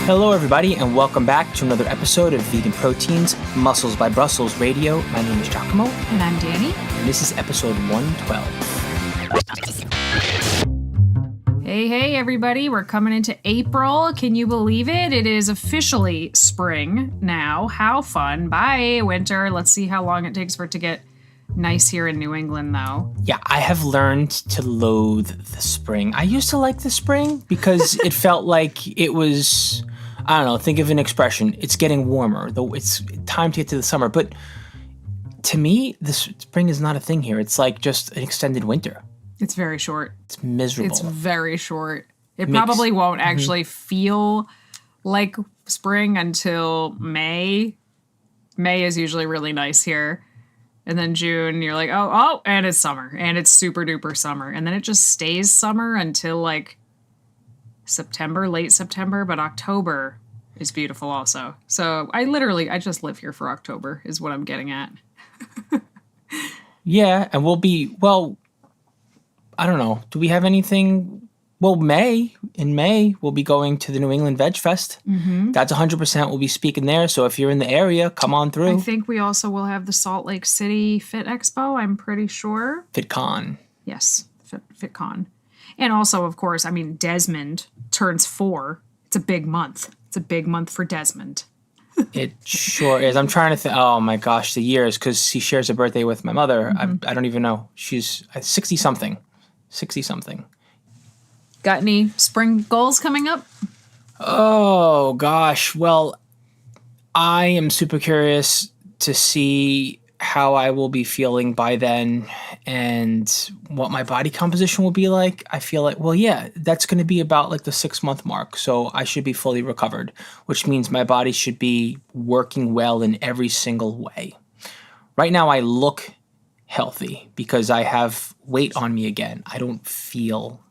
Hello, everybody, and welcome back to another episode of Vegan Proteins, Muscles by Brussels Radio. My name is 𝐬𝐝𝐾𝐿. And I'm Danny. And this is episode 112. Hey, everybody. We're coming into April. Can you believe it? It is officially spring now. How fun. Bye, winter. Let's see how long it takes for it to get nice here in New England, though. Yeah, I have learned to loathe the spring. I used to like the spring because it felt like it was... I don't know, think of an expression. It's getting warmer. It's time to get to the summer. But to me, the spring is not a thing here. It's like just an extended winter. It's very short. It's miserable. It's very short. It probably won't actually feel like spring until May. May is usually really nice here. And then June, you're like, oh, and it's summer. And it's super duper summer. And then it just stays summer until like September, late September, but October is beautiful also. So I just live here for October is what I'm getting at. Yeah, and I don't know. Do we have anything? Well, in May, we'll be going to the New England Veg Fest. Mm-hmm. That's 100%. We'll be speaking there. So if you're in the area, come on through. I think we also will have the Salt Lake City Fit Expo, I'm pretty sure. FitCon. Yes, FitCon. And also, of course, Desmond turns 4. It's a big month. It's a big month for Desmond. It sure is. I'm trying to think. Oh, my gosh, the years, because he shares a birthday with my mother. Mm-hmm. I don't even know. She's 60-something. 60-something. Got any spring goals coming up? Oh, gosh. Well, I am super curious to see how I will be feeling by then and what my body composition will be like. I feel like, that's going to be about like the 6-month mark. So I should be fully recovered, which means my body should be working well in every single way. Right now I look healthy because I have weight on me again. I don't feel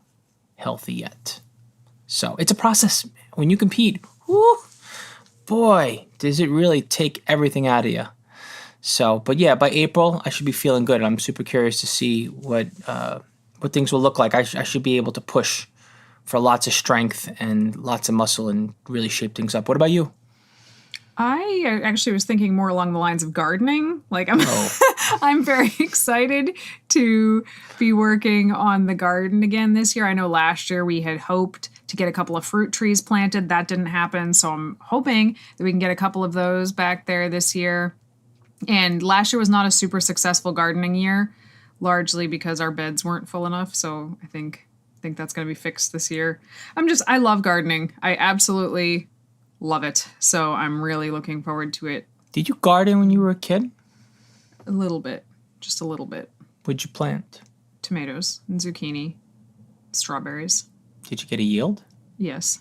healthy yet. So it's a process. When you compete, whoo, boy, does it really take everything out of you. So, but yeah, by April, I should be feeling good. I'm super curious to see what things will look like. I should be able to push for lots of strength and lots of muscle and really shape things up. What about you? I actually was thinking more along the lines of gardening. I'm very excited to be working on the garden again this year. I know last year we had hoped to get a couple of fruit trees planted. That didn't happen. So I'm hoping that we can get a couple of those back there this year. And last year was not a super successful gardening year, largely because our beds weren't full enough. So I think that's going to be fixed this year. I love gardening. I absolutely love it. So I'm really looking forward to it. Did you garden when you were a kid? A little bit. Just a little bit. What'd you plant? Tomatoes and zucchini, strawberries. Did you get a yield? Yes.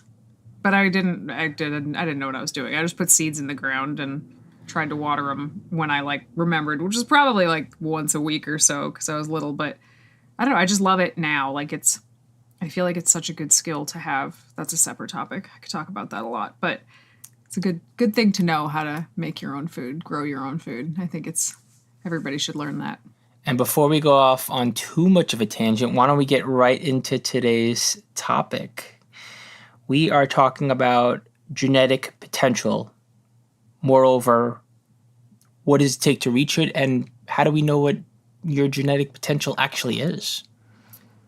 But I didn't know what I was doing. I just put seeds in the ground and tried to water them when I remembered, which is probably once a week or so because I was little, but I don't know. I just love it now. I feel like it's such a good skill to have. That's a separate topic. I could talk about that a lot, but it's a good thing to know how to make your own food, grow your own food. I think everybody should learn that. And before we go off on too much of a tangent, why don't we get right into today's topic? We are talking about genetic potential. Moreover, what does it take to reach it, and how do we know what your genetic potential actually is?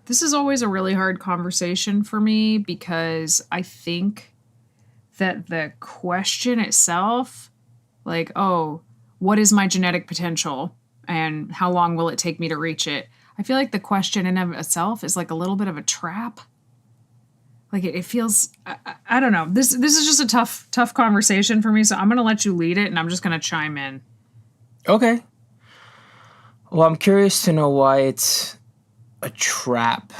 This is always a really hard conversation for me because I think that the question itself, what is my genetic potential and how long will it take me to reach it? I feel like the question in of itself is a little bit of a trap. It feels, I don't know. This is just a tough conversation for me. So I'm going to let you lead it and I'm just going to chime in. Okay. Well, I'm curious to know why it's a trap.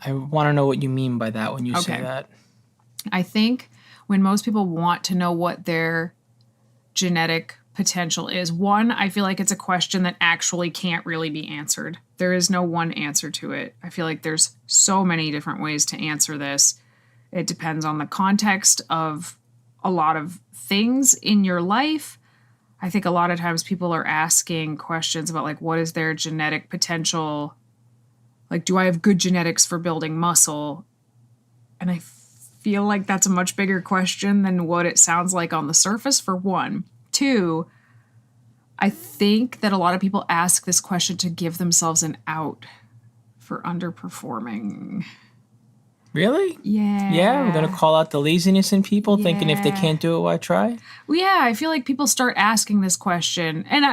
I want to know what you mean by that when you say that. I think when most people want to know what their genetic potential is, one, I feel like it's a question that actually can't really be answered. There is no one answer to it. I feel like there's so many different ways to answer this. It depends on the context of a lot of things in your life. I think a lot of times people are asking questions about what is their genetic potential? Do I have good genetics for building muscle? And I feel like that's a much bigger question than what it sounds like on the surface, for one. Two, I think that a lot of people ask this question to give themselves an out for underperforming. Really? Yeah. Yeah, we're going to call out the laziness in people, thinking if they can't do it, why try? Well, yeah, I feel like people start asking this question, and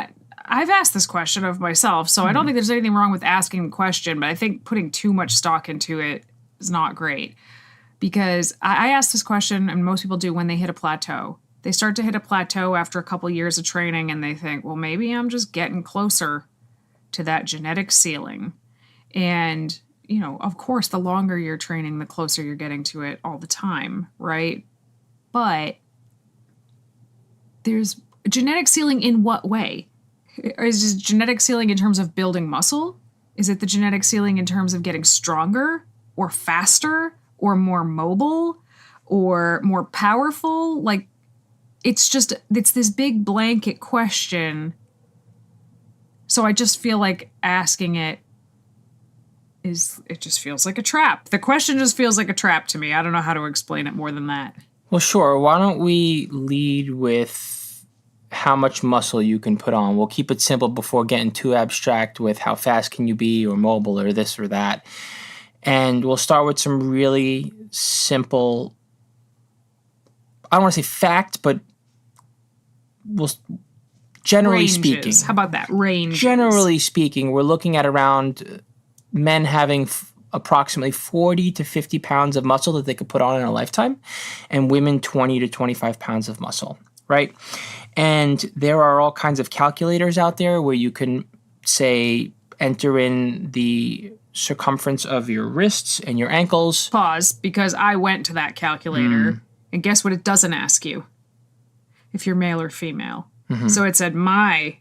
I've asked this question of myself, so I don't think there's anything wrong with asking the question, but I think putting too much stock into it is not great. Because I ask this question, and most people do when they hit a plateau. They start to hit a plateau after a couple years of training, and they think, well, maybe I'm just getting closer to that genetic ceiling. And of course, the longer you're training, the closer you're getting to it all the time, right? But there's a genetic ceiling in what way? Is it genetic ceiling in terms of building muscle? Is it the genetic ceiling in terms of getting stronger or faster or more mobile or more powerful? Like, it's this big blanket question. So I just feel like asking it just feels like a trap. The question just feels like a trap to me. I don't know how to explain it more than that. Well, sure. Why don't we lead with how much muscle you can put on? We'll keep it simple before getting too abstract with how fast can you be or mobile or this or that. And we'll start with some really simple, I don't want to say fact, but generally Ranges. speaking. How about that? Range. Generally speaking, we're looking at around men having approximately 40 to 50 pounds of muscle that they could put on in a lifetime, and women 20 to 25 pounds of muscle, right? And there are all kinds of calculators out there where you can, say, enter in the circumference of your wrists and your ankles. Pause, because I went to that calculator, and guess what it doesn't ask you? If you're male or female. So it said my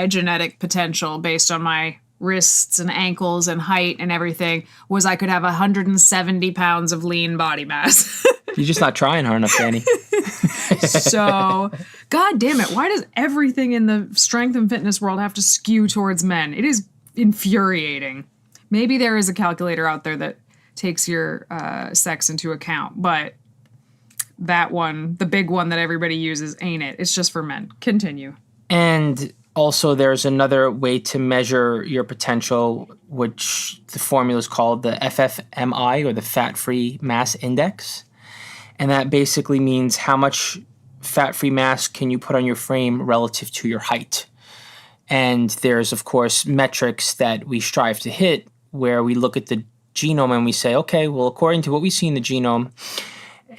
genetic potential based on my wrists and ankles and height and everything was I could have 170 pounds of lean body mass. You're just not trying hard enough, Danny. So, God damn it. Why does everything in the strength and fitness world have to skew towards men? It is infuriating. Maybe there is a calculator out there that takes your sex into account, but that one, the big one that everybody uses, ain't it? It's just for men. Continue. And also, there's another way to measure your potential, which the formula is called the FFMI, or the Fat-Free Mass Index. And that basically means how much fat-free mass can you put on your frame relative to your height. And there's, of course, metrics that we strive to hit where we look at the genome and we say, okay, well, according to what we see in the genome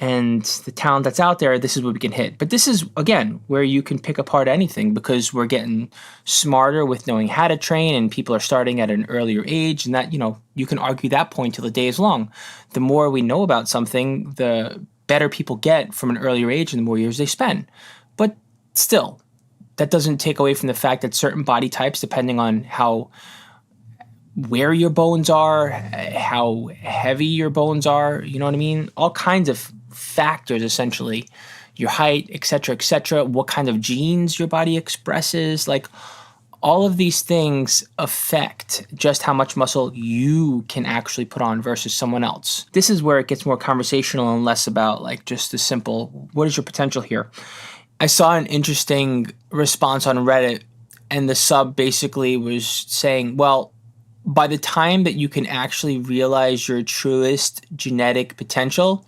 and the talent that's out there, this is what we can hit. But this is, again, where you can pick apart anything because we're getting smarter with knowing how to train, and people are starting at an earlier age. And that, you can argue that point till the day is long. The more we know about something, the better people get from an earlier age and the more years they spend. But still, that doesn't take away from the fact that certain body types, depending on where your bones are, how heavy your bones are, you know what I mean? All kinds of factors, essentially, your height, et cetera, what kind of genes your body expresses, like all of these things affect just how much muscle you can actually put on versus someone else. This is where it gets more conversational and less about like just the simple, what is your potential here? I saw an interesting response on Reddit, and the sub basically was saying, well, by the time that you can actually realize your truest genetic potential,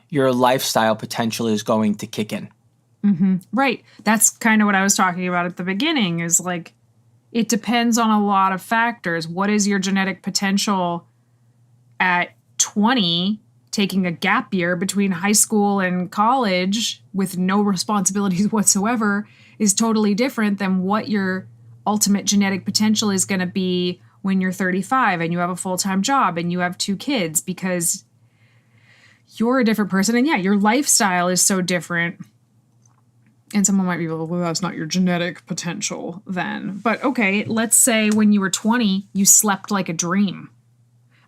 your lifestyle potential is going to kick in. Mm-hmm. Right. That's kind of what I was talking about at the beginning, is like, it depends on a lot of factors. What is your genetic potential at 20, taking a gap year between high school and college with no responsibilities whatsoever, is totally different than what your ultimate genetic potential is going to be when you're 35 and you have a full-time job and you have 2 kids, because you're a different person. And yeah, your lifestyle is so different. And someone might be like, well, that's not your genetic potential then. But okay, let's say when you were 20, you slept like a dream.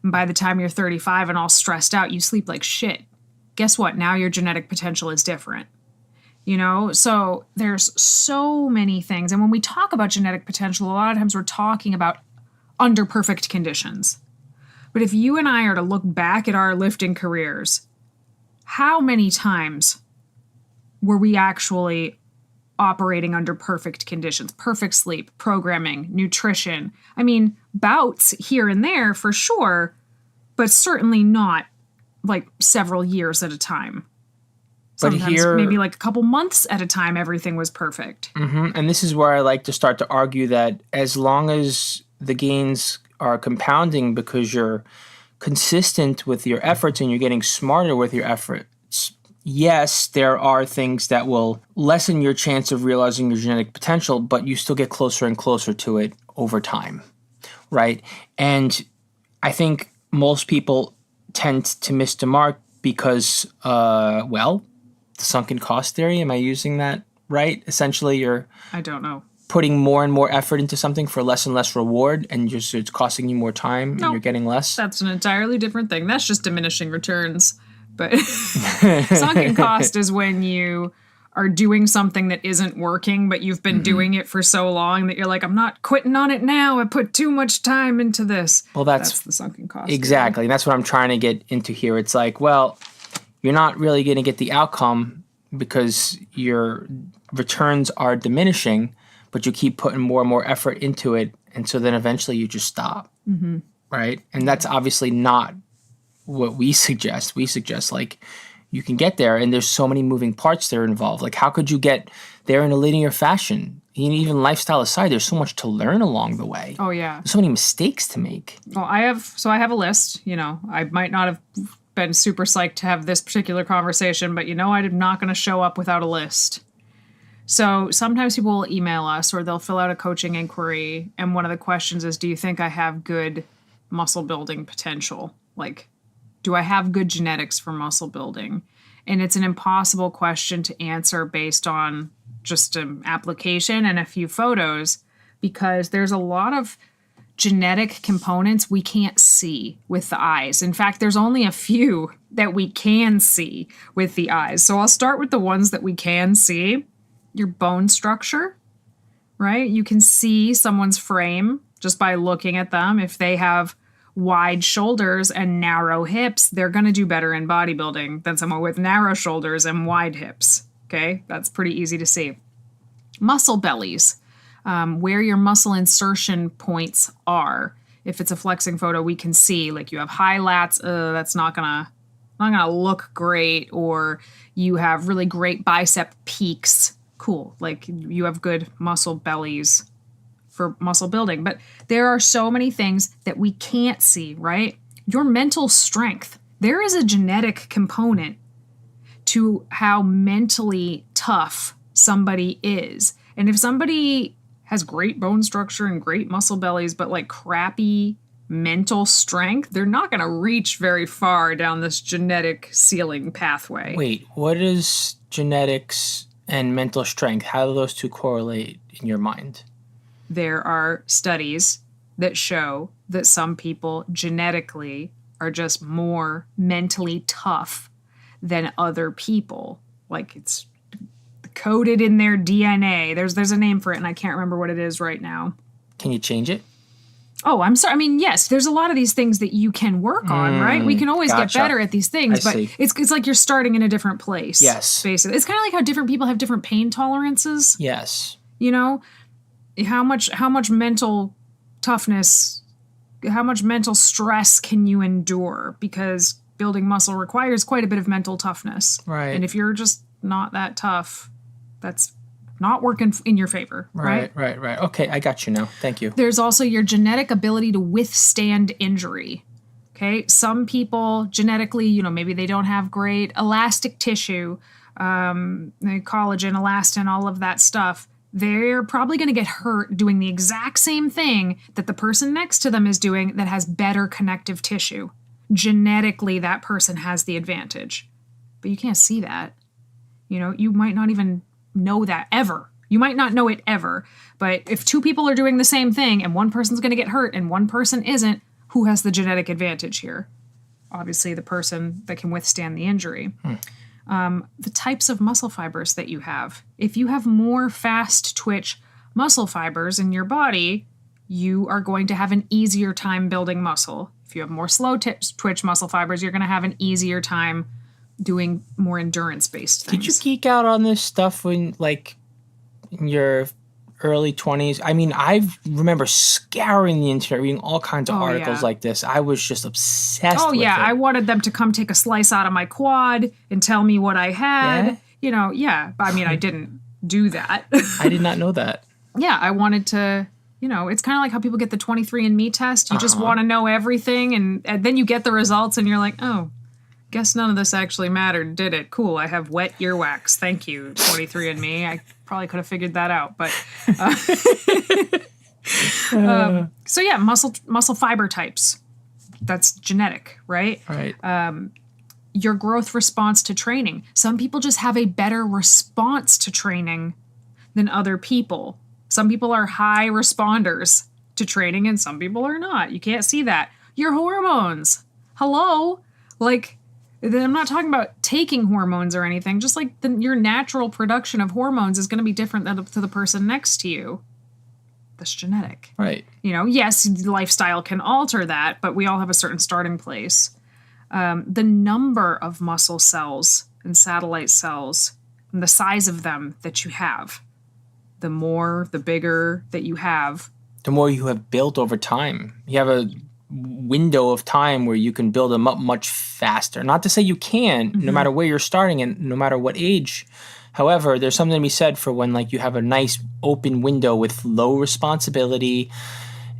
And by the time you're 35 and all stressed out, you sleep like shit. Guess what? Now your genetic potential is different. So there's so many things. And when we talk about genetic potential, a lot of times we're talking about under perfect conditions. But if you and I are to look back at our lifting careers, how many times were we actually operating under perfect conditions, perfect sleep, programming, nutrition? I mean, bouts here and there for sure, but certainly not like several years at a time. Sometimes here, maybe like a couple months at a time, everything was perfect. And this is where I like to start to argue that as long as the gains are compounding because you're consistent with your efforts and you're getting smarter with your efforts, yes, there are things that will lessen your chance of realizing your genetic potential, but you still get closer and closer to it over time, right? And I think most people tend to miss the mark because, the sunken cost theory, am I using that right? Essentially, I don't know. Putting more and more effort into something for less and less reward, and just it's costing you more time and you're getting less. That's an entirely different thing. That's just diminishing returns. But sunken cost is when you are doing something that isn't working, but you've been doing it for so long that you're like, I'm not quitting on it now. I put too much time into this. Well, that's the sunken cost. Exactly. Theory. And that's what I'm trying to get into here. It's like, well, you're not really going to get the outcome because your returns are diminishing, but you keep putting more and more effort into it. And so then eventually you just stop. Mm-hmm. Right? And that's obviously not what we suggest. We suggest like you can get there, and there's so many moving parts that are involved. Like how could you get there in a linear fashion? Even lifestyle aside, there's so much to learn along the way. Oh yeah. There's so many mistakes to make. Well, I have a list, I might not have been super psyched to have this particular conversation, but I'm not going to show up without a list. So sometimes people will email us or they'll fill out a coaching inquiry, and one of the questions is, do you think I have good muscle building potential? Like, do I have good genetics for muscle building? And it's an impossible question to answer based on just an application and a few photos, because there's a lot of genetic components we can't see with the eyes. In fact, there's only a few that we can see with the eyes. So I'll start with the ones that we can see. Your bone structure, right? You can see someone's frame just by looking at them. If they have wide shoulders and narrow hips, they're going to do better in bodybuilding than someone with narrow shoulders and wide hips. Okay, that's pretty easy to see. Muscle bellies, where your muscle insertion points are. If it's a flexing photo, we can see like you have high lats. That's not gonna look great. Or you have really great bicep peaks. Cool, like you have good muscle bellies for muscle building. But there are so many things that we can't see, right? Your mental strength. There is a genetic component to how mentally tough somebody is. And if somebody has great bone structure and great muscle bellies, but like crappy mental strength, they're not going to reach very far down this genetic ceiling pathway. Wait, what is genetics and mental strength? How do those two correlate in your mind? There are studies that show that some people genetically are just more mentally tough than other people. Like it's coded in their DNA. There's a name for it, and I can't remember what it is right now. Can you change it? Oh, I'm sorry. I mean, yes, there's a lot of these things that you can work on, right? We can always get better at these things, but it's like you're starting in a different place. Yes. Basically. It's kind of like how different people have different pain tolerances. Yes. How much mental toughness, how much mental stress can you endure? Because building muscle requires quite a bit of mental toughness. Right. And if you're just not that tough, that's not working in your favor, right? Right. Okay, I got you now. Thank you. There's also your genetic ability to withstand injury. Okay, some people genetically, maybe they don't have great elastic tissue, collagen, elastin, all of that stuff. They're probably going to get hurt doing the exact same thing that the person next to them is doing that has better connective tissue. Genetically, that person has the advantage. But you can't see that. You might not even know that ever. You might not know it ever. But if two people are doing the same thing and one person's going to get hurt and one person isn't, who has the genetic advantage here? Obviously, the person that can withstand the injury. The types of muscle fibers that you have. If you have more fast twitch muscle fibers in your body, you are going to have an easier time building muscle. If you have more slow twitch muscle fibers, you're going to have an easier time doing more endurance-based things. Did you geek out on this stuff when, like, in your early 20s? I mean, I remember scouring the internet, reading all kinds of articles like this. I was just obsessed with it. I wanted them to come take a slice out of my quad and tell me what I had. Yeah? I mean, I didn't do that. I did not know that. Yeah, I wanted to, it's kind of like how people get the 23andMe test. You just want to know everything, and then you get the results, and you're like, oh, guess none of this actually mattered, did it? Cool, I have wet earwax. Thank you, 23andMe. I probably could have figured that out, but... so yeah, muscle fiber types. That's genetic, right? Right. Your growth response to training. Some people just have a better response to training than other people. Some people are high responders to training and some people are not. You can't see that. Your hormones. Hello? Like, I'm not talking about taking hormones or anything. Just like your natural production of hormones is going to be different than to the person next to you. That's genetic. Right. Yes, lifestyle can alter that, but we all have a certain starting place. The number of muscle cells and satellite cells and the size of them that you have, the bigger that you have. The more you have built over time. You have a window of time where you can build them up much faster. Not to say you can, no matter where you're starting and no matter what age. However, there's something to be said for when you have a nice open window with low responsibility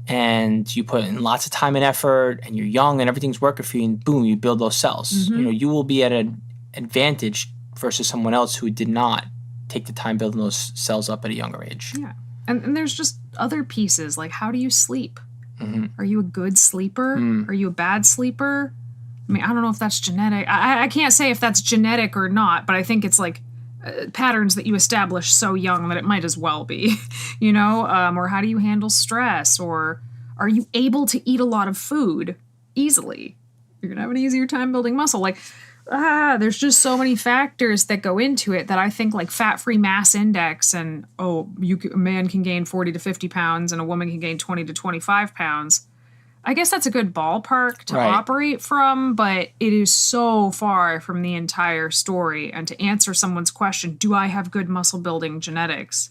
and you put in lots of time and effort and you're young and everything's working for you and boom, you build those cells. You will be at an advantage versus someone else who did not take the time building those cells up at a younger age. Yeah. And there's just other pieces, like how do you sleep? Are you a good sleeper? Are you a bad sleeper? I mean, I don't know if that's genetic. I can't say if that's genetic or not, but I think it's like patterns that you establish so young that it might as well be, or how do you handle stress? Or are you able to eat a lot of food easily? You're going to have an easier time building muscle. Like, there's just so many factors that go into it that I think like fat-free mass index and, a man can gain 40 to 50 pounds and a woman can gain 20 to 25 pounds. I guess that's a good ballpark to operate from, but it is so far from the entire story. And to answer someone's question, do I have good muscle building genetics?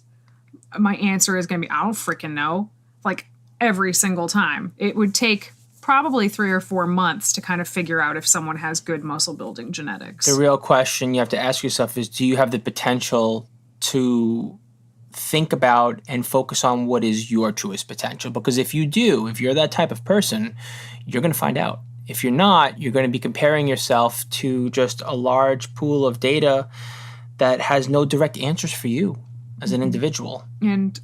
My answer is going to be, I don't freaking know. Like every single time. It would take probably 3 or 4 months to kind of figure out if someone has good muscle building genetics. The real question you have to ask yourself is, do you have the potential to think about and focus on what is your truest potential? Because if you do, if you're that type of person, you're going to find out. If you're not, you're going to be comparing yourself to just a large pool of data that has no direct answers for you as an individual. And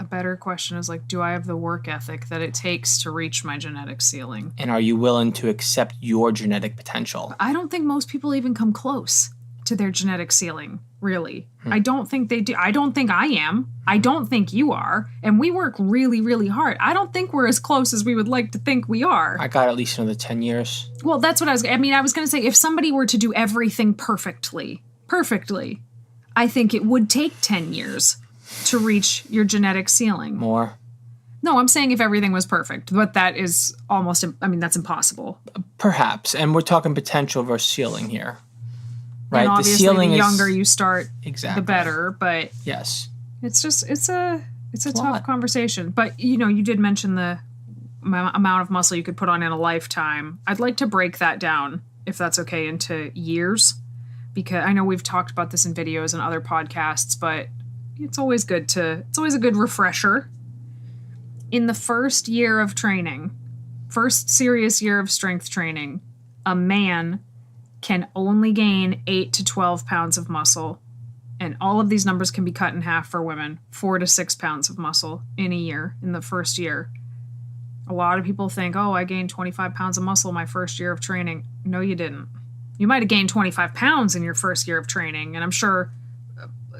a better question is like, do I have the work ethic that it takes to reach my genetic ceiling? And are you willing to accept your genetic potential? I don't think most people even come close to their genetic ceiling, really. I don't think they do. I don't think I am. I don't think you are. And we work really, really hard. I don't think we're as close as we would like to think we are. I got at least another 10 years. Well, that's what I was going to say, if somebody were to do everything perfectly, I think it would take 10 years to reach your genetic ceiling. More? No, I'm saying if everything was perfect, but that is that's impossible. Perhaps. And we're talking potential versus ceiling here. Right. And obviously, the younger you start, exactly, the better. But yes, it's a tough conversation. But you did mention the amount of muscle you could put on in a lifetime. I'd like to break that down, if that's okay, into years, because I know we've talked about this in videos and other podcasts, but it's always a good refresher. In the first year of training, first serious year of strength training, a man can only gain 8 to 12 pounds of muscle. And all of these numbers can be cut in half for women. 4 to 6 pounds of muscle in a year, in the first year. A lot of people think, I gained 25 pounds of muscle my first year of training. No, you didn't. You might have gained 25 pounds in your first year of training, and I'm sure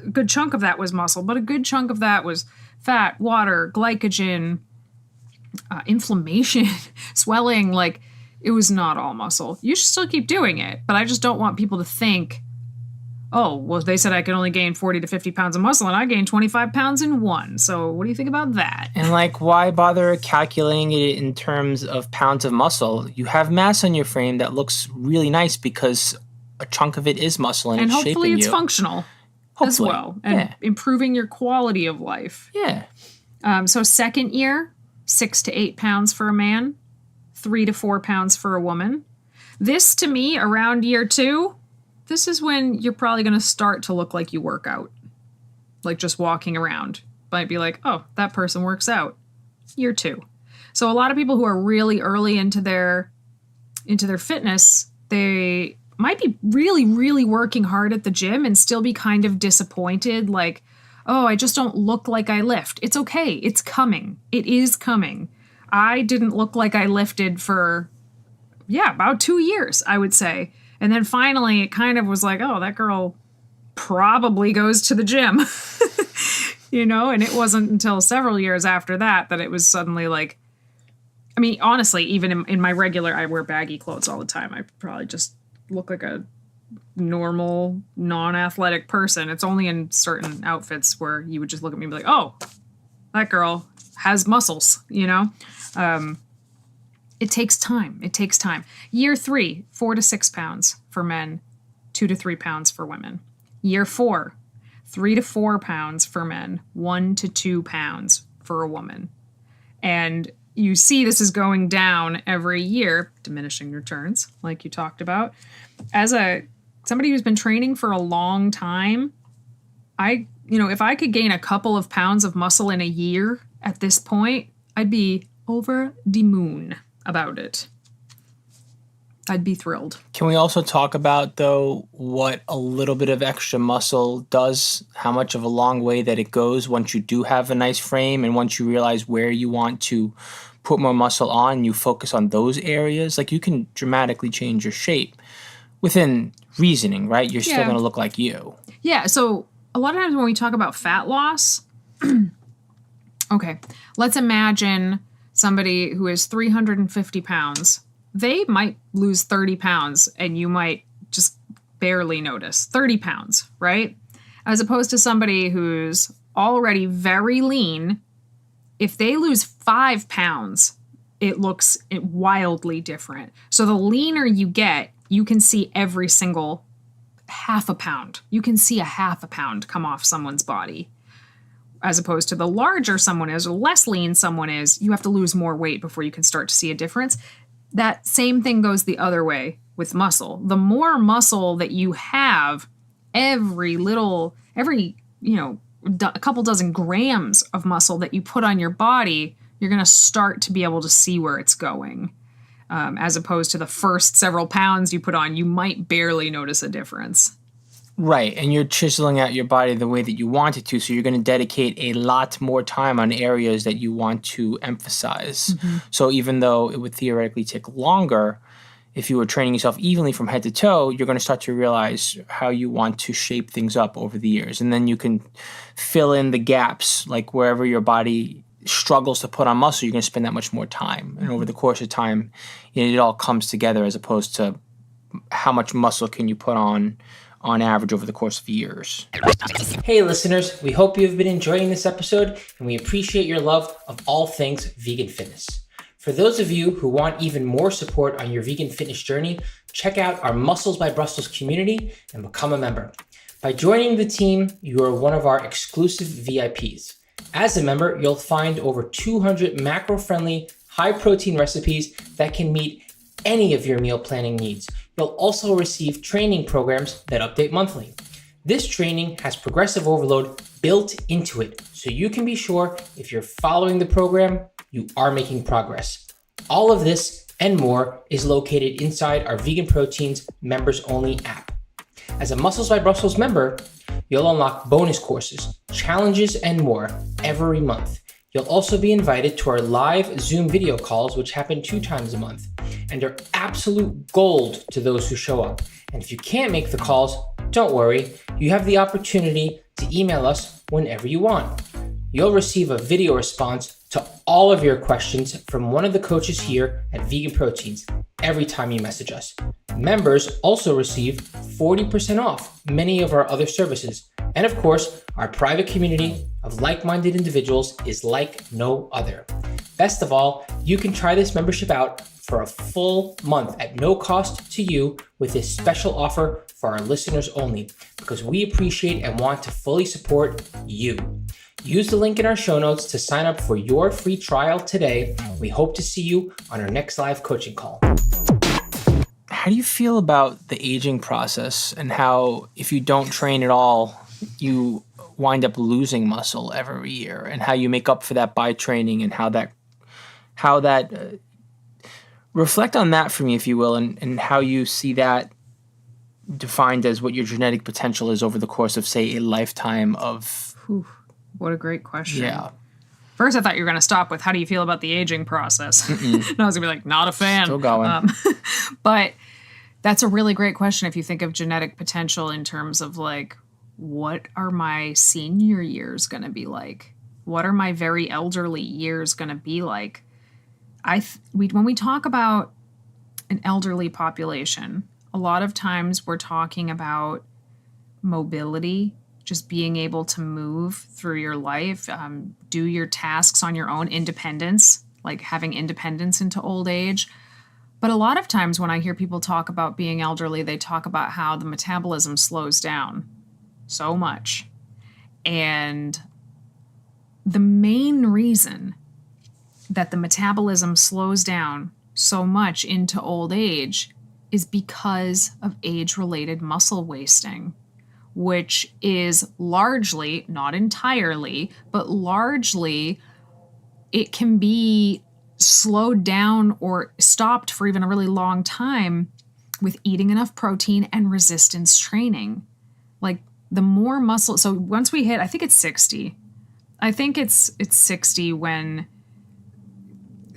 a good chunk of that was muscle, but a good chunk of that was fat, water, glycogen, inflammation, swelling. Like, it was not all muscle. You should still keep doing it, but I just don't want people to think, they said I could only gain 40 to 50 pounds of muscle, and I gained 25 pounds in one. So what do you think about that? And why bother calculating it in terms of pounds of muscle? You have mass on your frame that looks really nice because a chunk of it is muscle and it's hopefully shaping it's you. functional as well, and improving your quality of life. Yeah. So second year, 6 to 8 pounds for a man, 3 to 4 pounds for a woman. This, to me, around year 2, this is when you're probably going to start to look like you work out. Like just walking around. Might be like, oh, that person works out. Year 2. So a lot of people who are really early into their fitness, they might be really, really working hard at the gym and still be kind of disappointed. Like, oh, I just don't look like I lift. It's okay. It's coming. It is coming. I didn't look like I lifted for, about 2 years, I would say. And then finally it kind of was like, oh, that girl probably goes to the gym, and it wasn't until several years after that it was suddenly like, I mean, honestly, even in my regular, I wear baggy clothes all the time. I probably just look like a normal, non-athletic person. It's only in certain outfits where you would just look at me and be like, oh, that girl has muscles, It takes time. It takes time. Year 3, 4 to 6 pounds for men, 2 to 3 pounds for women. Year 4, 3 to 4 pounds for men, 1 to 2 pounds for a woman. And you see this is going down every year, diminishing returns, like you talked about. As somebody who's been training for a long time, if I could gain a couple of pounds of muscle in a year at this point, I'd be over the moon about it. I'd be thrilled. Can we also talk about, though, what a little bit of extra muscle does, how much of a long way that it goes once you do have a nice frame and once you realize where you want to put more muscle on, you focus on those areas? Like, you can dramatically change your shape within reasoning, right? You're still going to look like you. Yeah, so a lot of times when we talk about fat loss, okay, let's imagine somebody who is 350 pounds. They might lose 30 pounds and you might just barely notice. 30 pounds, right? As opposed to somebody who's already very lean. If they lose 5 pounds, it looks wildly different. So the leaner you get, you can see every single half a pound. You can see a half a pound come off someone's body. As opposed to the larger someone is or less lean someone is, you have to lose more weight before you can start to see a difference. That same thing goes the other way with muscle. The more muscle that you have, a couple dozen grams of muscle that you put on your body, you're going to start to be able to see where it's going. As opposed to the first several pounds you put on, you might barely notice a difference. Right, and you're chiseling out your body the way that you want it to, so you're going to dedicate a lot more time on areas that you want to emphasize. Mm-hmm. So even though it would theoretically take longer, if you were training yourself evenly from head to toe, you're going to start to realize how you want to shape things up over the years. And then you can fill in the gaps, like wherever your body struggles to put on muscle, you're going to spend that much more time. And over the course of time, it all comes together, as opposed to how much muscle can you put on average over the course of years. Hey listeners, we hope you've been enjoying this episode, and we appreciate your love of all things vegan fitness. For those of you who want even more support on your vegan fitness journey, check out our Muscles by Brussels community and become a member. By joining the team, you are one of our exclusive VIPs. As a member, you'll find over 200 macro-friendly, high-protein recipes that can meet any of your meal planning needs. You'll also receive training programs that update monthly. This training has progressive overload built into it, so you can be sure if you're following the program, you are making progress. All of this and more is located inside our VeganProteins members-only app. As a Muscles by Brussels member, you'll unlock bonus courses, challenges, and more every month. You'll also be invited to our live Zoom video calls, which happen 2 times a month, and are absolute gold to those who show up. And if you can't make the calls, don't worry. You have the opportunity to email us whenever you want. You'll receive a video response to all of your questions from one of the coaches here at VeganProteins every time you message us. Members also receive 40% off many of our other services. And of course, our private community of like-minded individuals is like no other. Best of all, you can try this membership out for a full month at no cost to you with this special offer for our listeners only, because we appreciate and want to fully support you. Use the link in our show notes to sign up for your free trial today. We hope to see you on our next live coaching call. How do you feel about the aging process and how if you don't train at all, you wind up losing muscle every year, and how you make up for that by training, and how that reflect on that for me, if you will, and how you see that defined as what your genetic potential is over the course of, say, a lifetime of... Whew, what a great question. Yeah. First, I thought you were going to stop with, how do you feel about the aging process? And I was going to be like, not a fan. Still going. But that's a really great question if you think of genetic potential in terms of like, what are my senior years going to be like? What are my very elderly years going to be like? When we talk about an elderly population, a lot of times we're talking about mobility, just being able to move through your life, do your tasks on your own, independence, like having independence into old age. But a lot of times when I hear people talk about being elderly, they talk about how the metabolism slows down so much. And the main reason that the metabolism slows down so much into old age is because of age-related muscle wasting, which is largely, not entirely, but largely, it can be slowed down or stopped for even a really long time with eating enough protein and resistance training. Like the more muscle, so once we hit, I think it's 60. I think it's 60 when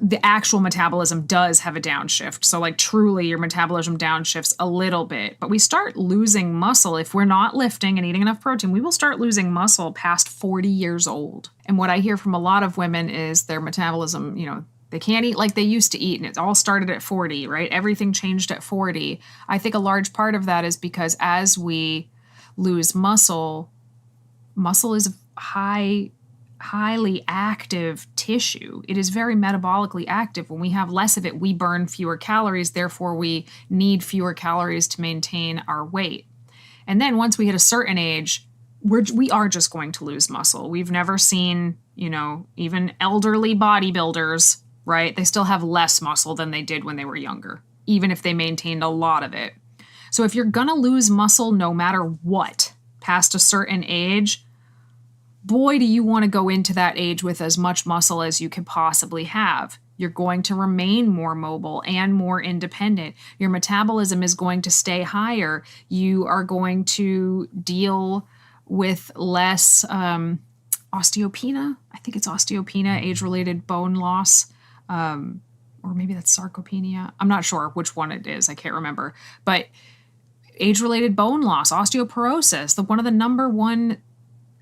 the actual metabolism does have a downshift. So like truly your metabolism downshifts a little bit, but we start losing muscle. If we're not lifting and eating enough protein, we will start losing muscle past 40 years old. And what I hear from a lot of women is their metabolism, they can't eat like they used to eat, and it all started at 40, right? Everything changed at 40. I think a large part of that is because as we lose muscle is highly active tissue. It is very metabolically active. When we have less of it, we burn fewer calories. Therefore, we need fewer calories to maintain our weight. And then once we hit a certain age, we are just going to lose muscle. We've never seen, even elderly bodybuilders, right? They still have less muscle than they did when they were younger, even if they maintained a lot of it. So if you're going to lose muscle no matter what, past a certain age, boy, do you want to go into that age with as much muscle as you could possibly have. You're going to remain more mobile and more independent. Your metabolism is going to stay higher. You are going to deal with less osteopenia. I think it's osteopenia, age-related bone loss. Or maybe that's sarcopenia. I'm not sure which one it is. I can't remember. But age-related bone loss, osteoporosis, one of the number one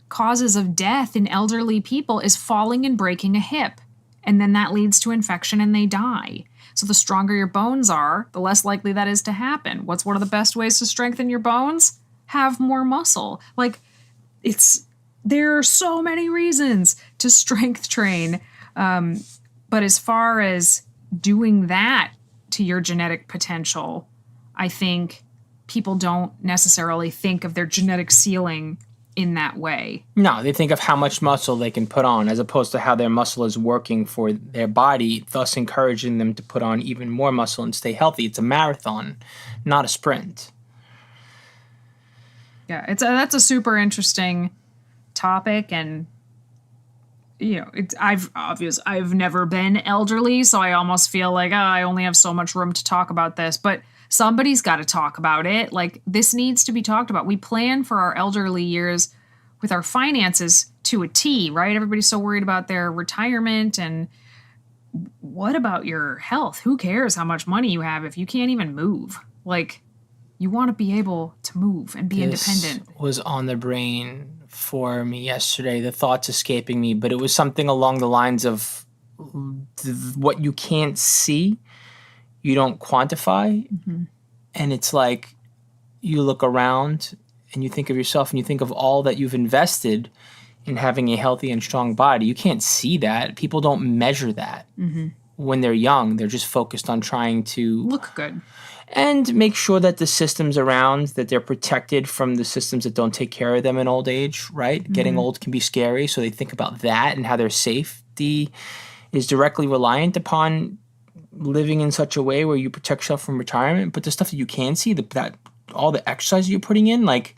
causes of death in elderly people is falling and breaking a hip. And then that leads to infection and they die. So the stronger your bones are, the less likely that is to happen. What's one of the best ways to strengthen your bones? Have more muscle. There are so many reasons to strength train. But as far as doing that to your genetic potential, I think people don't necessarily think of their genetic ceiling in that way. No, they think of how much muscle they can put on as opposed to how their muscle is working for their body, thus encouraging them to put on even more muscle and stay healthy. It's a marathon, not a sprint. Yeah, that's a super interesting topic, and I've never been elderly, so I almost feel like I only have so much room to talk about this, but somebody's got to talk about it. Like, this needs to be talked about. We plan for our elderly years with our finances to a T, right? Everybody's so worried about their retirement, and what about your health? Who cares how much money you have if you can't even move? Like, you want to be able to move and be independent. This was on the brain for me yesterday, the thoughts escaping me, but it was something along the lines of what you can't see, you don't quantify. Mm-hmm. And it's like you look around and you think of yourself and you think of all that you've invested in having a healthy and strong body. You can't see that. People don't measure that. Mm-hmm. When they're young. They're just focused on trying to look good. and make sure that the systems around, that they're protected from the systems that don't take care of them in old age, right? Getting old can be scary, so they think about that and how their safety is directly reliant upon living in such a way where you protect yourself from retirement. But the stuff that you can see, that all the exercise you're putting in, like,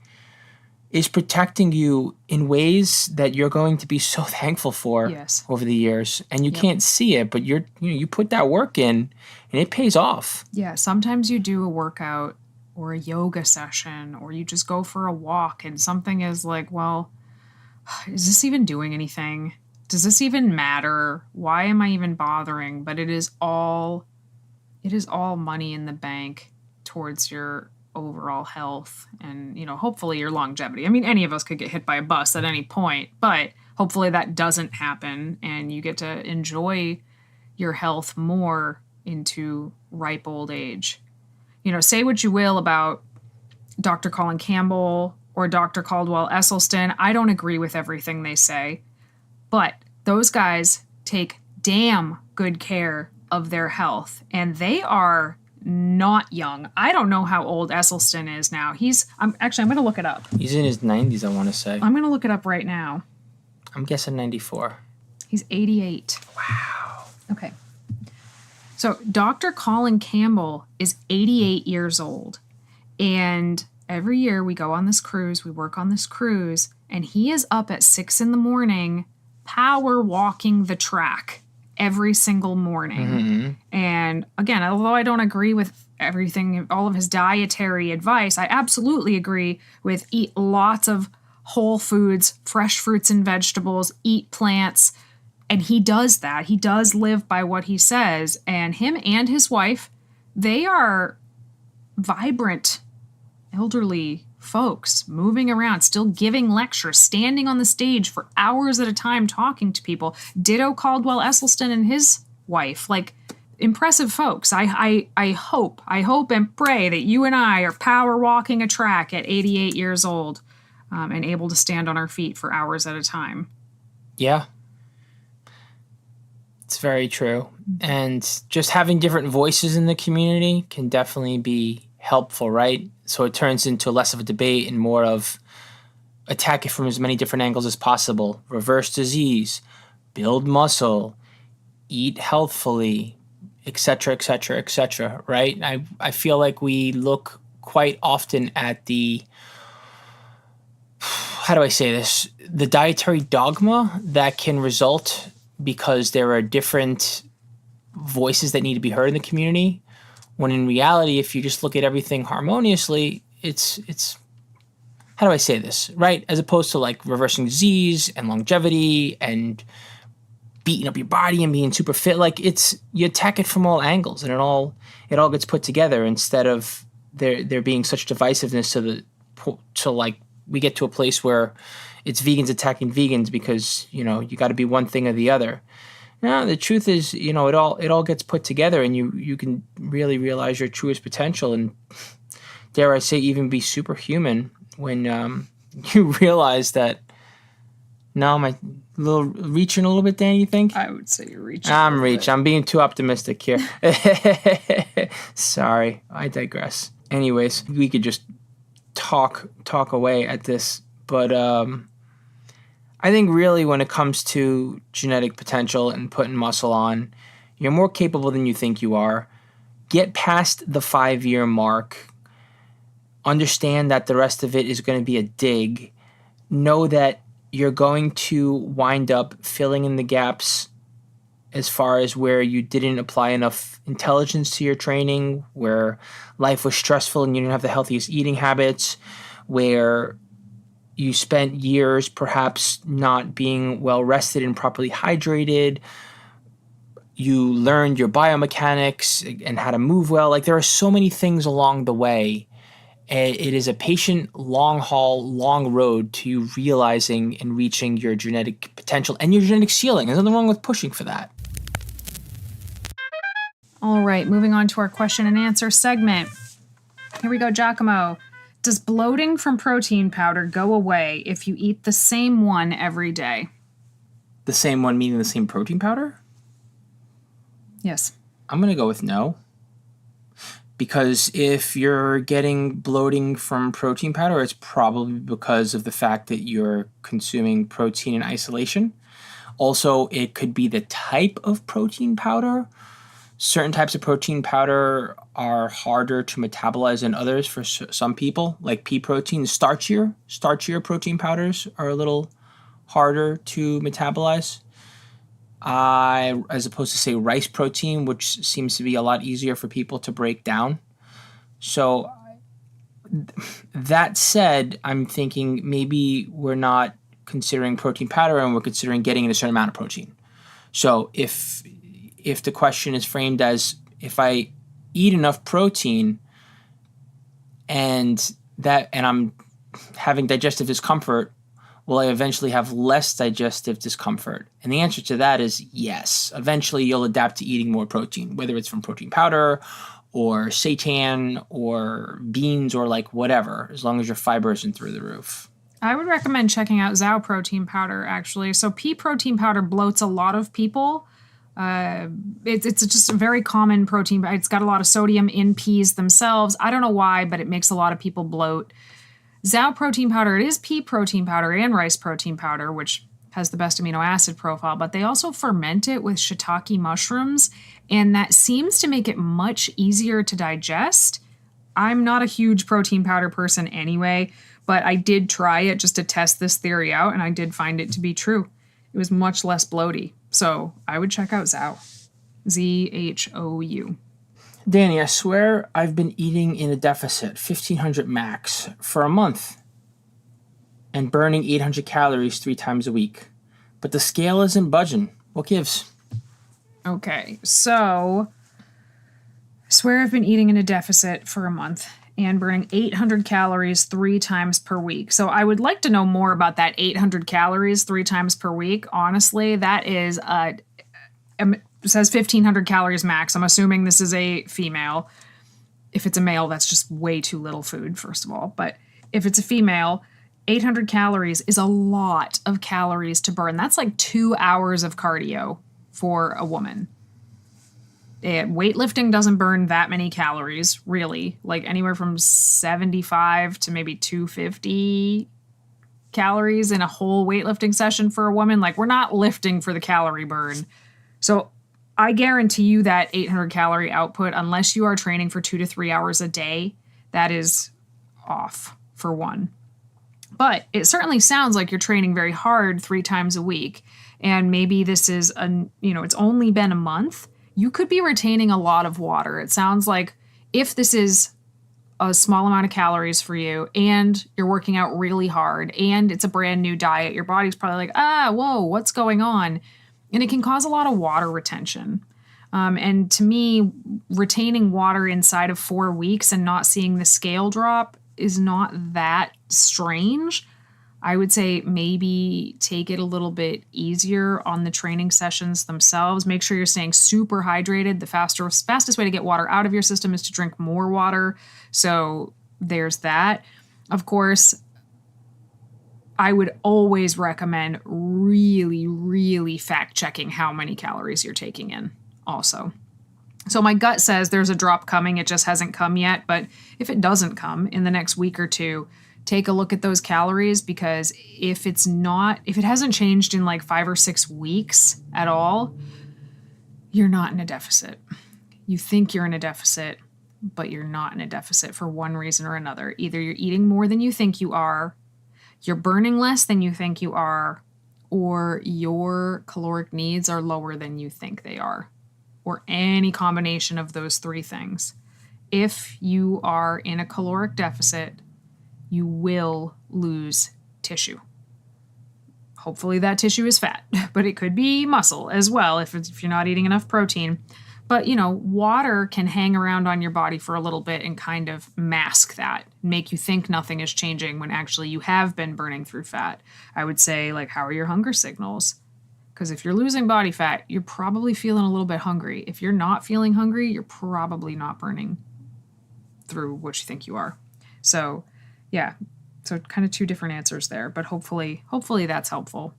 is protecting you in ways that you're going to be so thankful for over the years. And you can't see it, but you put that work in and it pays off. Yeah, sometimes you do a workout or a yoga session or you just go for a walk and something is like, well, is this even doing anything? Does this even matter? Why am I even bothering? But it is all money in the bank towards your overall health and, hopefully your longevity. I mean, any of us could get hit by a bus at any point, but hopefully that doesn't happen and you get to enjoy your health more into ripe old age. Say what you will about Dr. Colin Campbell or Dr. Caldwell Esselstyn. I don't agree with everything they say, but those guys take damn good care of their health and they are not young. I don't know how old Esselstyn is now. I'm going to look it up. He's in his 90s, I want to say. I'm going to look it up right now. I'm guessing 94. He's 88. Wow. Okay. So Dr. Colin Campbell is 88 years old. And every year we go on this cruise, we work on this cruise, and he is up at 6 a.m. power walking the track every single morning. And again, although I don't agree with everything, all of his dietary advice, I absolutely agree with eat lots of whole foods, fresh fruits and vegetables, eat plants. And he does that. He does live by what he says. And him and his wife, they are vibrant, elderly folks moving around, still giving lectures, standing on the stage for hours at a time talking to people. Ditto Caldwell Esselstyn and his wife. Like, impressive folks. I hope and pray that you and I are power walking a track at 88 years old and able to stand on our feet for hours at a time. Yeah. It's very true. And just having different voices in the community can definitely be helpful, right? So it turns into less of a debate and more of attack it from as many different angles as possible. Reverse disease, build muscle, eat healthfully, etc., etc., etc., right? I feel like we look quite often at the dietary dogma that can result because there are different voices that need to be heard in the community, when in reality, if you just look at everything harmoniously, it's how do I say this, right? As opposed to like reversing disease and longevity and beating up your body and being super fit, like you attack it from all angles and it all gets put together instead of there being such divisiveness to like we get to a place where it's vegans attacking vegans because, you got to be one thing or the other. No, the truth is, it all gets put together and you can really realize your truest potential and, dare I say, even be superhuman when you realize that. No, am I reaching a little bit, Dan, you think? I would say you're reaching. I'm reaching. I'm being too optimistic here. Sorry, I digress. Anyways, we could just talk away at this, but I think really when it comes to genetic potential and putting muscle on, you're more capable than you think you are. Get past the 5-year mark. Understand that the rest of it is going to be a dig. Know that you're going to wind up filling in the gaps as far as where you didn't apply enough intelligence to your training, where life was stressful and you didn't have the healthiest eating habits, where you spent years perhaps not being well rested and properly hydrated. You learned your biomechanics and how to move well. Like, there are so many things along the way. It is a patient, long haul, long road to you realizing and reaching your genetic potential and your genetic ceiling. There's nothing wrong with pushing for that. All right, moving on to our question and answer segment. Here we go, Giacomo. Does bloating from protein powder go away if you eat the same one every day? The same one meaning the same protein powder? Yes. I'm going to go with no. Because if you're getting bloating from protein powder, it's probably because of the fact that you're consuming protein in isolation. Also, it could be the type of protein powder. Certain types of protein powder are harder to metabolize than others for some people, like pea protein. Starchier protein powders are a little harder to metabolize. As opposed to, say, rice protein, which seems to be a lot easier for people to break down. So that said, I'm thinking maybe we're not considering protein powder and we're considering getting in a certain amount of protein. So if the question is framed as, if I eat enough protein and I'm having digestive discomfort, will I eventually have less digestive discomfort? And the answer to that is yes. Eventually, you'll adapt to eating more protein, whether it's from protein powder or seitan or beans or like whatever, as long as your fiber isn't through the roof. I would recommend checking out 𝐬𝐽 protein powder, actually. So pea protein powder bloats a lot of people. It's just a very common protein. It's got a lot of sodium in peas themselves. I don't know why, but it makes a lot of people bloat. 𝐬𝐽 protein powder, it is pea protein powder and rice protein powder, which has the best amino acid profile, but they also ferment it with shiitake mushrooms, and that seems to make it much easier to digest. I'm not a huge protein powder person anyway, but I did try it just to test this theory out, and I did find it to be true. It was much less bloaty. So I would check out 𝐬𝐽. 𝐬𝐽. Danny, I swear I've been eating in a deficit, 1,500 max, for a month and burning 800 calories 3 times a week. But the scale isn't budging. What gives? Okay, so I swear I've been eating in a deficit for a month and burning 800 calories 3 times per week. So I would like to know more about that 800 calories 3 times per week. Honestly, that is it says 1,500 calories max. I'm assuming this is a female. If it's a male, that's just way too little food, first of all. But if it's a female, 800 calories is a lot of calories to burn. That's like 2 hours of cardio for a woman. Weightlifting doesn't burn that many calories, really. Like anywhere from 75 to maybe 250 calories in a whole weightlifting session for a woman. Like, we're not lifting for the calorie burn. So I guarantee you that 800 calorie output, unless you are training for 2 to 3 hours a day, that is off, for one. But it certainly sounds like you're training very hard 3 times a week. And maybe this is, it's only been a month. You could be retaining a lot of water. It sounds like if this is a small amount of calories for you and you're working out really hard and it's a brand new diet, your body's probably like, whoa, what's going on? And it can cause a lot of water retention. And to me, retaining water inside of 4 weeks and not seeing the scale drop is not that strange. I would say maybe take it a little bit easier on the training sessions themselves. Make sure you're staying super hydrated. The fastest way to get water out of your system is to drink more water. So there's that. Of course, I would always recommend really, really fact checking how many calories you're taking in also. So my gut says there's a drop coming. It just hasn't come yet. But if it doesn't come in the next week or two, take a look at those calories, because if it hasn't changed in like 5 or 6 weeks at all, you're not in a deficit. You think you're in a deficit, but you're not in a deficit for one reason or another. Either you're eating more than you think you are, you're burning less than you think you are, or your caloric needs are lower than you think they are, or any combination of those 3 things. If you are in a caloric deficit, you will lose tissue. Hopefully that tissue is fat, but it could be muscle as well if you're not eating enough protein. But, water can hang around on your body for a little bit and kind of mask that, make you think nothing is changing when actually you have been burning through fat. I would say, like, how are your hunger signals? Because if you're losing body fat, you're probably feeling a little bit hungry. If you're not feeling hungry, you're probably not burning through what you think you are. So, yeah, so kind of 2 different answers there, but hopefully that's helpful.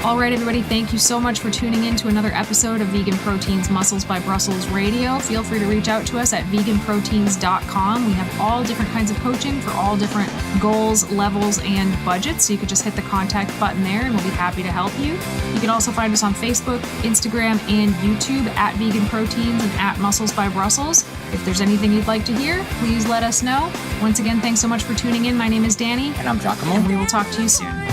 All right, everybody, thank you so much for tuning in to another episode of Vegan Proteins Muscles by Brussels Radio. Feel free to reach out to us at veganproteins.com. We have all different kinds of coaching for all different goals, levels, and budgets. So you could just hit the contact button there and we'll be happy to help you. You can also find us on Facebook, Instagram, and YouTube at Vegan Proteins and at Muscles by Brussels. If there's anything you'd like to hear, please let us know. Once again, thanks so much for tuning in. My name is Danny. And I'm Giacomo. And we will talk to you soon.